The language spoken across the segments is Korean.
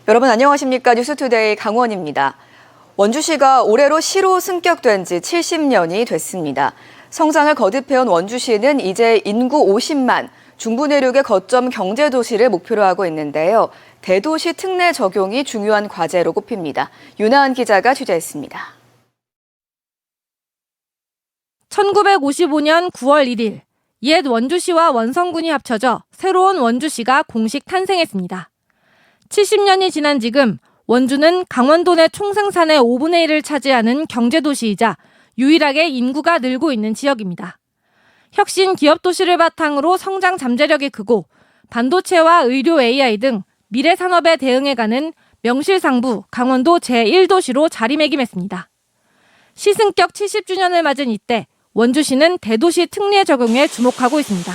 여러분 안녕하십니까? 뉴스투데이 강원입니다. 원주시가 올해로 시로 승격된 지 70년이 됐습니다. 성장을 거듭해온 원주시는 이제 인구 50만, 중부 내륙의 거점 경제도시를 목표로 하고 있는데요. 대도시 특례 적용이 중요한 과제로 꼽힙니다. 윤하은 기자가 취재했습니다. 1955년 9월 1일, 옛 원주시와 원성군이 합쳐져 새로운 원주시가 공식 탄생했습니다. 70년이 지난 지금 원주는 강원도 내 총생산의 5분의 1을 차지하는 경제도시이자 유일하게 인구가 늘고 있는 지역입니다. 혁신 기업도시를 바탕으로 성장 잠재력이 크고 반도체와 의료 AI 등 미래 산업에 대응해가는 명실상부 강원도 제1도시로 자리매김했습니다. 시승격 70주년을 맞은 이때 원주시는 대도시 특례 적용에 주목하고 있습니다.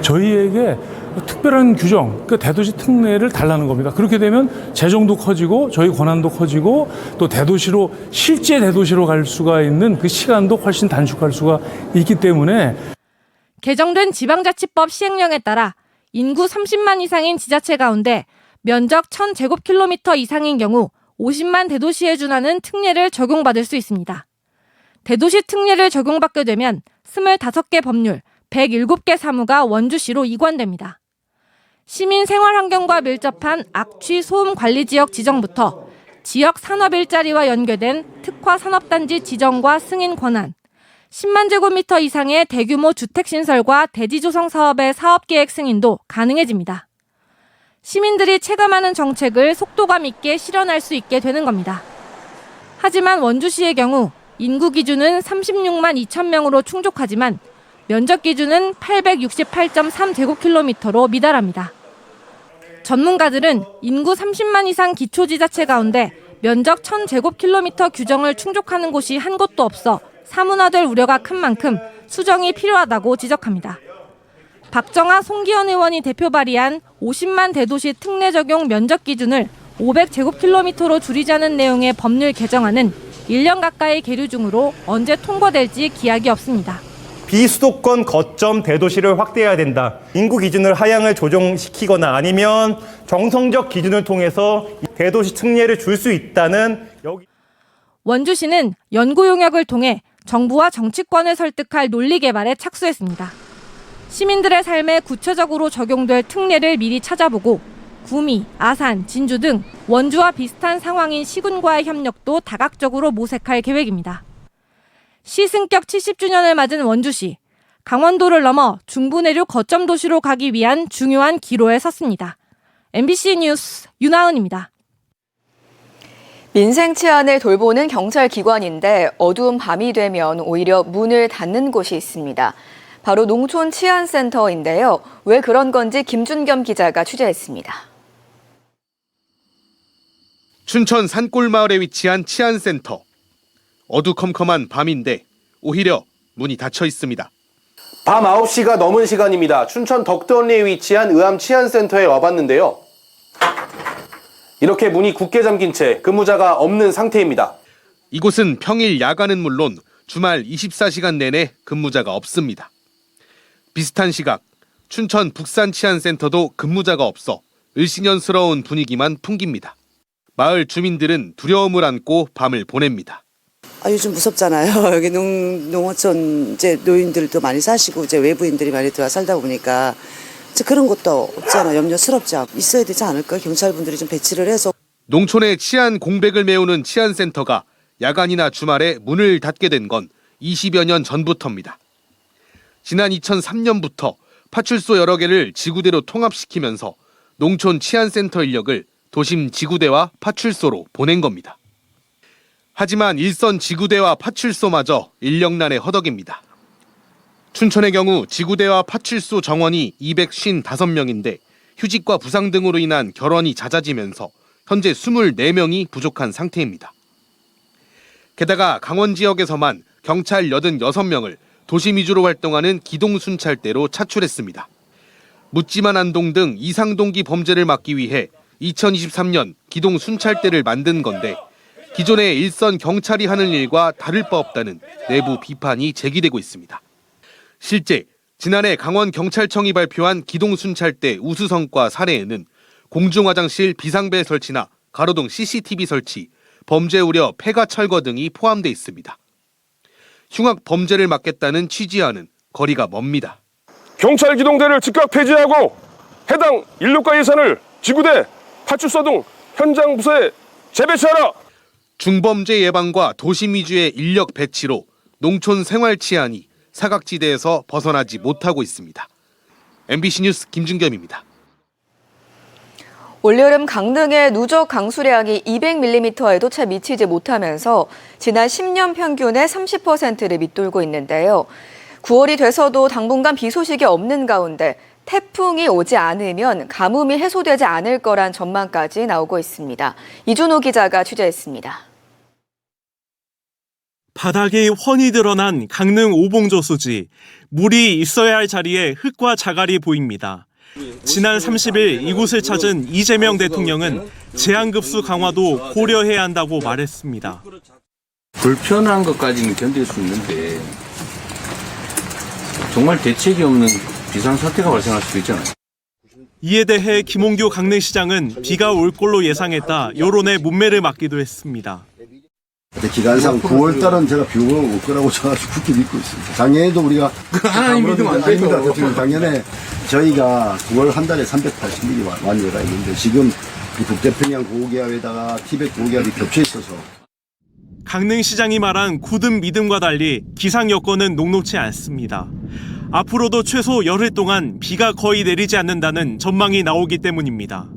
저희에게 특별한 규정, 그 대도시 특례를 달라는 겁니다. 그렇게 되면 재정도 커지고 저희 권한도 커지고 또 대도시로 실제 대도시로 갈 수가 있는 그 시간도 훨씬 단축할 수가 있기 때문에 개정된 지방자치법 시행령에 따라 인구 30만 이상인 지자체 가운데 면적 1000제곱킬로미터 이상인 경우 50만 대도시에 준하는 특례를 적용받을 수 있습니다. 대도시 특례를 적용받게 되면 25개 법률, 107개 사무가 원주시로 이관됩니다. 시민 생활 환경과 밀접한 악취 소음 관리 지역 지정부터 지역 산업 일자리와 연계된 특화 산업단지 지정과 승인 권한, 10만 제곱미터 이상의 대규모 주택 신설과 대지 조성 사업의 사업 계획 승인도 가능해집니다. 시민들이 체감하는 정책을 속도감 있게 실현할 수 있게 되는 겁니다. 하지만 원주시의 경우 인구 기준은 36만 2천 명으로 충족하지만 면적 기준은 868.3제곱킬로미터로 미달합니다. 전문가들은 인구 30만 이상 기초지자체 가운데 면적 1000제곱킬로미터 규정을 충족하는 곳이 한 곳도 없어 사문화될 우려가 큰 만큼 수정이 필요하다고 지적합니다. 박정아, 송기현 의원이 대표 발의한 50만 대도시 특례 적용 면적 기준을 500제곱킬로미터로 줄이자는 내용의 법률 개정안은 1년 가까이 계류 중으로 언제 통과될지 기약이 없습니다. 비수도권 거점 대도시를 확대해야 된다. 인구 기준을 하향을 조정시키거나 아니면 정성적 기준을 통해서 대도시 특례를 줄 수 있다는 원주시는 연구 용역을 통해 정부와 정치권을 설득할 논리 개발에 착수했습니다. 시민들의 삶에 구체적으로 적용될 특례를 미리 찾아보고 구미, 아산, 진주 등 원주와 비슷한 상황인 시군과의 협력도 다각적으로 모색할 계획입니다. 시승격 70주년을 맞은 원주시, 강원도를 넘어 중부 내륙 거점 도시로 가기 위한 중요한 기로에 섰습니다. MBC 뉴스 윤하은입니다. 민생 치안을 돌보는 경찰 기관인데 어두운 밤이 되면 오히려 문을 닫는 곳이 있습니다. 바로 농촌 치안센터인데요. 왜 그런 건지 김준겸 기자가 취재했습니다. 춘천 산골마을에 위치한 치안센터. 어두컴컴한 밤인데 오히려 문이 닫혀 있습니다. 밤 9시가 넘은 시간입니다. 춘천 덕도원리에 위치한 의암 치안센터에 와봤는데요. 이렇게 문이 굳게 잠긴 채 근무자가 없는 상태입니다. 이곳은 평일 야간은 물론 주말 24시간 내내 근무자가 없습니다. 비슷한 시각 춘천 북산치안센터도 근무자가 없어 을씨년스러운 분위기만 풍깁니다. 마을 주민들은 두려움을 안고 밤을 보냅니다. 요즘 무섭잖아요. 여기 농어촌 이제 노인들도 많이 사시고 이제 외부인들이 많이 들어와 살다 보니까 그런 것도 없잖아. 염려스럽지 있어야 되지 않을까? 경찰분들이 좀 배치를 해서. 농촌의 치안 공백을 메우는 치안센터가 야간이나 주말에 문을 닫게 된 건 20여 년 전부터입니다. 지난 2003년부터 파출소 여러 개를 지구대로 통합시키면서 농촌 치안센터 인력을 도심 지구대와 파출소로 보낸 겁니다. 하지만 일선 지구대와 파출소마저 인력난에 허덕입니다. 춘천의 경우 지구대와 파출소 정원이 255명인데 휴직과 부상 등으로 인한 결원이 잦아지면서 현재 24명이 부족한 상태입니다. 게다가 강원 지역에서만 경찰 86명을 도심 위주로 활동하는 기동순찰대로 차출했습니다. 묻지마 안동 등 이상동기 범죄를 막기 위해 2023년 기동순찰대를 만든 건데 기존의 일선 경찰이 하는 일과 다를 바 없다는 내부 비판이 제기되고 있습니다. 실제 지난해 강원경찰청이 발표한 기동순찰대 우수성과 사례에는 공중화장실 비상벨 설치나 가로등 CCTV 설치, 범죄 우려 폐가 철거 등이 포함돼 있습니다. 흉악 범죄를 막겠다는 취지와는 거리가 멉니다. 경찰 기동대를 즉각 폐지하고 해당 인력과 예산을 지구대, 파출소 등 현장 부서에 재배치하라. 중범죄 예방과 도심 위주의 인력 배치로 농촌 생활 치안이 사각지대에서 벗어나지 못하고 있습니다. MBC 뉴스 김준겸입니다. 올여름 강릉의 누적 강수량이 200mm에도 채 미치지 못하면서 지난 10년 평균의 30%를 밑돌고 있는데요. 9월이 돼서도 당분간 비 소식이 없는 가운데 태풍이 오지 않으면 가뭄이 해소되지 않을 거란 전망까지 나오고 있습니다. 이준호 기자가 취재했습니다. 바닥이 훤히 드러난 강릉 오봉저수지. 물이 있어야 할 자리에 흙과 자갈이 보입니다. 지난 30일 이곳을 찾은 이재명 대통령은 제한급수 강화도 고려해야 한다고 말했습니다. 불편한 것까지는 견딜 수 있는데 정말 대책이 없는 비상사태가 발생할 수도 있잖아요. 이에 대해 김홍규 강릉시장은 비가 올 걸로 예상했다 여론의 문매를 맞기도 했습니다. 기간상 9월달은 제가 비 올 거라고 저는 굳게 믿고 있습니다. 작년에도 우리가 하나님 믿으면 안 돼요. 아닙니다. 작년에 저희가 9월 한 달에 380mm 완료가 있는데 지금 이 북태평양 고기압에다가 티벳 고기압이 겹쳐 있어서 강릉시장이 말한 굳은 믿음과 달리 기상 여건은 녹록치 않습니다. 앞으로도 최소 열흘 동안 비가 거의 내리지 않는다는 전망이 나오기 때문입니다.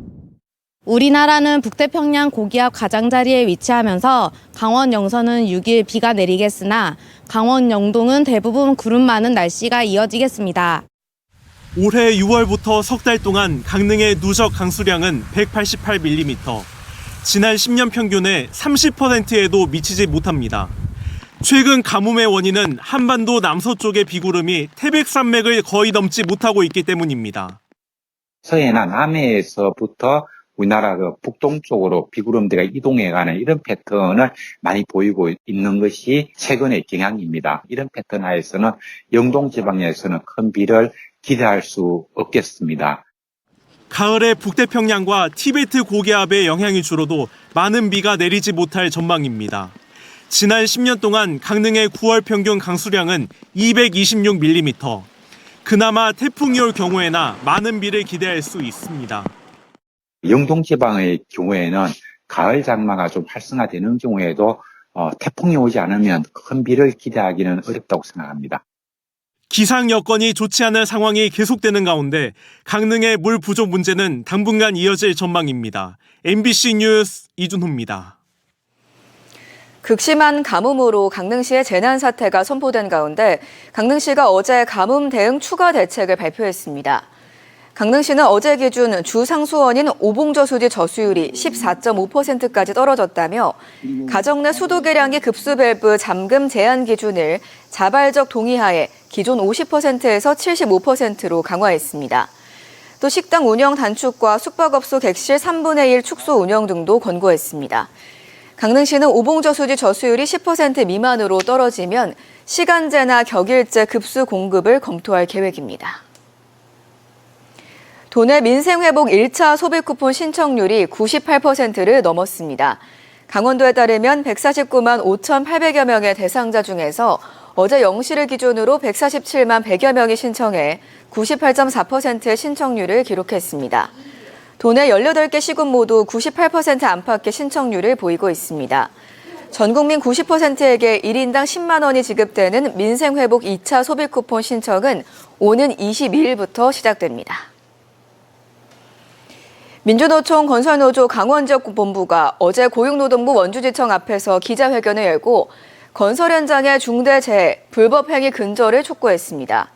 우리나라는 북태평양 고기압 가장자리에 위치하면서 강원 영서는 6일 비가 내리겠으나 강원 영동은 대부분 구름 많은 날씨가 이어지겠습니다. 올해 6월부터 석 달 동안 강릉의 누적 강수량은 188mm, 지난 10년 평균의 30%에도 미치지 못합니다. 최근 가뭄의 원인은 한반도 남서쪽의 비구름이 태백산맥을 거의 넘지 못하고 있기 때문입니다. 서해나 남해에서부터 우리나라 북동쪽으로 비구름대가 이동해가는 이런 패턴을 많이 보이고 있는 것이 최근의 경향입니다. 이런 패턴 하에서는 영동 지방에서는 큰 비를 기대할 수 없겠습니다. 가을에 북태평양과 티베트 고기압의 영향이 줄어도 많은 비가 내리지 못할 전망입니다. 지난 10년 동안 강릉의 9월 평균 강수량은 226mm. 그나마 태풍이 올 경우에나 많은 비를 기대할 수 있습니다. 영동 지방의 경우에는 가을 장마가 좀 활성화되는 경우에도 태풍이 오지 않으면 큰 비를 기대하기는 어렵다고 생각합니다. 기상 여건이 좋지 않은 상황이 계속되는 가운데 강릉의 물 부족 문제는 당분간 이어질 전망입니다. MBC 뉴스 이준호입니다. 극심한 가뭄으로 강릉시에 재난 사태가 선포된 가운데 강릉시가 어제 가뭄 대응 추가 대책을 발표했습니다. 강릉시는 어제 기준 주 상수원인 오봉저수지 저수율이 14.5%까지 떨어졌다며 가정 내 수도계량기 급수 밸브 잠금 제한 기준을 자발적 동의하에 기존 50%에서 75%로 강화했습니다. 또 식당 운영 단축과 숙박업소 객실 3분의 1 축소 운영 등도 권고했습니다. 강릉시는 오봉저수지 저수율이 10% 미만으로 떨어지면 시간제나 격일제 급수 공급을 검토할 계획입니다. 도내 민생회복 1차 소비쿠폰 신청률이 98%를 넘었습니다. 강원도에 따르면 149만 5,800여 명의 대상자 중에서 어제 0시를 기준으로 147만 100여 명이 신청해 98.4%의 신청률을 기록했습니다. 도내 18개 시군 모두 98% 안팎의 신청률을 보이고 있습니다. 전 국민 90%에게 1인당 10만 원이 지급되는 민생회복 2차 소비쿠폰 신청은 오는 22일부터 시작됩니다. 민주노총 건설노조 강원지역본부가 어제 고용노동부 원주지청 앞에서 기자회견을 열고 건설 현장의 중대재해, 불법행위 근절을 촉구했습니다.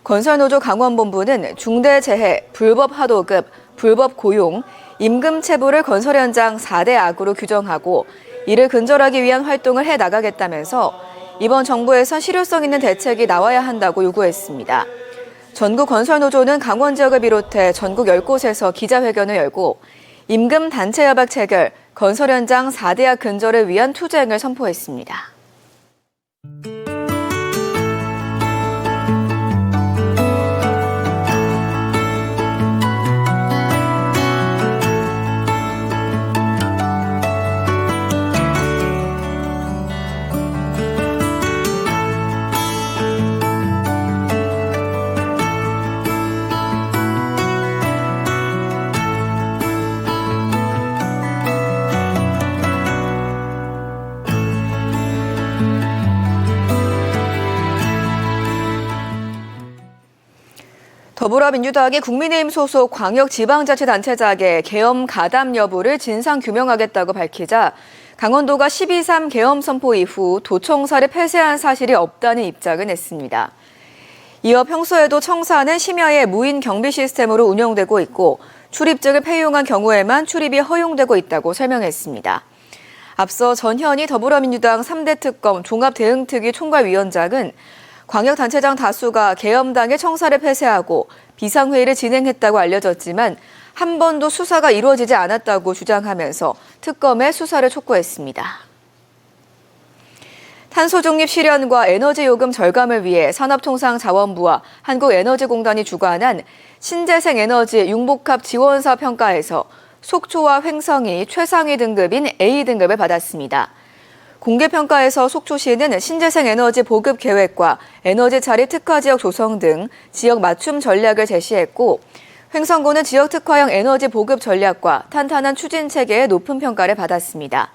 건설노조 강원본부는 중대재해, 불법하도급, 불법고용, 임금체불을 건설 현장 4대 악으로 규정하고 이를 근절하기 위한 활동을 해나가겠다면서 이번 정부에선 실효성 있는 대책이 나와야 한다고 요구했습니다. 전국 건설노조는 강원 지역을 비롯해 전국 10곳에서 기자회견을 열고 임금 단체 협약 체결, 건설 현장 4대악 근절을 위한 투쟁을 선포했습니다. 더불어민주당이 국민의힘 소속 광역지방자치단체장의 계엄 가담 여부를 진상규명하겠다고 밝히자 강원도가 12.3 계엄 선포 이후 도청사를 폐쇄한 사실이 없다는 입장을 냈습니다. 이어 평소에도 청사는 심야에 무인 경비 시스템으로 운영되고 있고 출입증을 폐용한 경우에만 출입이 허용되고 있다고 설명했습니다. 앞서 전현희 더불어민주당 3대 특검 종합대응특위 총괄위원장은 광역단체장 다수가 계엄당의 청사를 폐쇄하고 비상회의를 진행했다고 알려졌지만 한 번도 수사가 이루어지지 않았다고 주장하면서 특검의 수사를 촉구했습니다. 탄소 중립 실현과 에너지 요금 절감을 위해 산업통상자원부와 한국에너지공단이 주관한 신재생 에너지 융복합 지원사 평가에서 속초와 횡성이 최상위 등급인 A등급을 받았습니다. 공개평가에서 속초시는 신재생 에너지 보급 계획과 에너지 자립 특화 지역 조성 등 지역 맞춤 전략을 제시했고 횡성군은 지역 특화형 에너지 보급 전략과 탄탄한 추진 체계에 높은 평가를 받았습니다.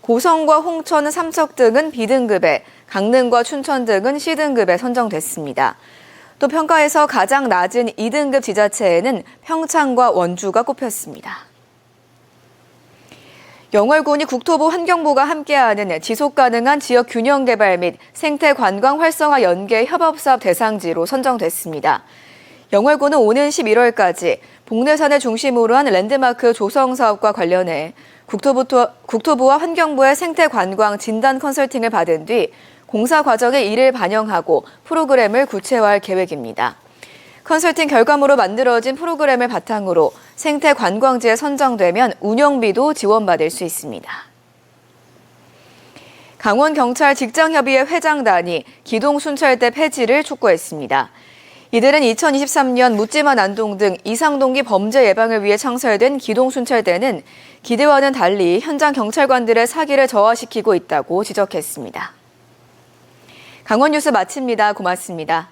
고성과 홍천, 삼척 등은 B등급에, 강릉과 춘천 등은 C등급에 선정됐습니다. 또 평가에서 가장 낮은 2등급 지자체에는 평창과 원주가 꼽혔습니다. 영월군이 국토부 환경부가 함께하는 지속가능한 지역 균형 개발 및 생태 관광 활성화 연계 협업사업 대상지로 선정됐습니다. 영월군은 오는 11월까지 복내산을 중심으로 한 랜드마크 조성 사업과 관련해 국토부와 환경부의 생태 관광 진단 컨설팅을 받은 뒤 공사 과정의 이를 반영하고 프로그램을 구체화할 계획입니다. 컨설팅 결과물로 만들어진 프로그램을 바탕으로 생태 관광지에 선정되면 운영비도 지원받을 수 있습니다. 강원경찰 직장협의회 회장단이 기동순찰대 폐지를 촉구했습니다. 이들은 2023년 묻지마 난동 등 이상동기 범죄 예방을 위해 창설된 기동순찰대는 기대와는 달리 현장 경찰관들의 사기를 저하시키고 있다고 지적했습니다. 강원 뉴스 마칩니다. 고맙습니다.